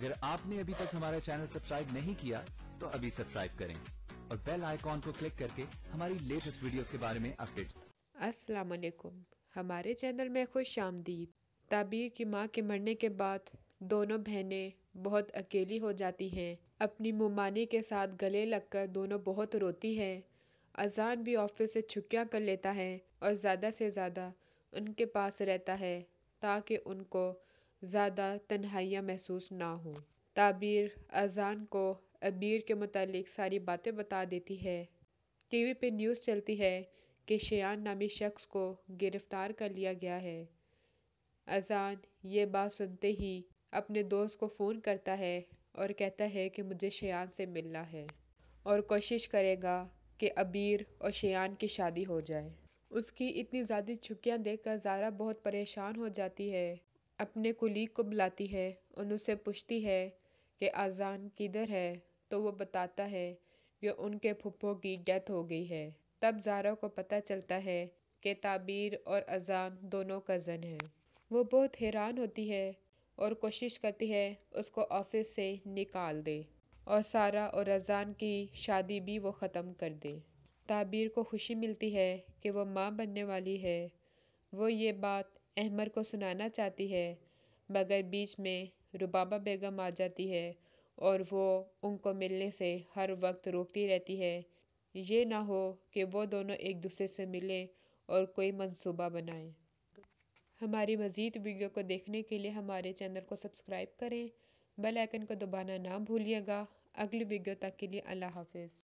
अगर आपने अभी तक हमारा चैनल सब्सक्राइब नहीं किया तो अभी सब्सक्राइब करें और बेल आइकॉन को क्लिक करके हमारी लेटेस्ट वीडियोस के बारे में अपडेट। अस्सलाम वालेकुम, हमारे चैनल में खुश आमदीद। ताबीर की माँ के मरने के बाद दोनों बहनें बहुत अकेली हो जाती हैं। अपनी मुमानी के साथ गले लगकर दोनों बहुत रोती हैं। अजान भी ऑफिस से छुट्टियाँ कर लेता है और ज़्यादा से ज़्यादा उनके पास रहता है ताकि उनको ज़्यादा तन्हाइयाँ महसूस ना हो। ताबीर अजान को अबीर के मुतालिक सारी बातें बता देती है। टीवी पे न्यूज़ चलती है कि शेयान नामी शख्स को गिरफ्तार कर लिया गया है। अजान ये बात सुनते ही अपने दोस्त को फ़ोन करता है और कहता है कि मुझे शेयान से मिलना है और कोशिश करेगा कि अबीर और शेयान की शादी हो जाए। उसकी इतनी ज़्यादा छुट्टियाँ देखकर ज़ारा बहुत परेशान हो जाती है। अपने कुलीग को बुलाती है और उससे पूछती है कि अजान किधर है, तो वो बताता है कि उनके फुप्पो की डेथ हो गई है। तब ज़ारा को पता चलता है कि ताबीर और अजान दोनों कज़न हैं। वो बहुत हैरान होती है और कोशिश करती है उसको ऑफिस से निकाल दे और सारा और अजान की शादी भी वो ख़त्म कर दे। ताबीर को खुशी मिलती है कि वो माँ बनने वाली है। वो ये बात अहमर को सुनाना चाहती है, मगर बीच में रुबाबा बेगम आ जाती है और वो उनको मिलने से हर वक्त रोकती रहती है, ये ना हो कि वो दोनों एक दूसरे से मिलें और कोई मंसूबा बनाएं। हमारी मज़ीद वीडियो को देखने के लिए हमारे चैनल को सब्सक्राइब करें, बेल आइकन को दबाना ना भूलिएगा। अगली वीडियो तक के लिए अल्लाह हाफ़िज़।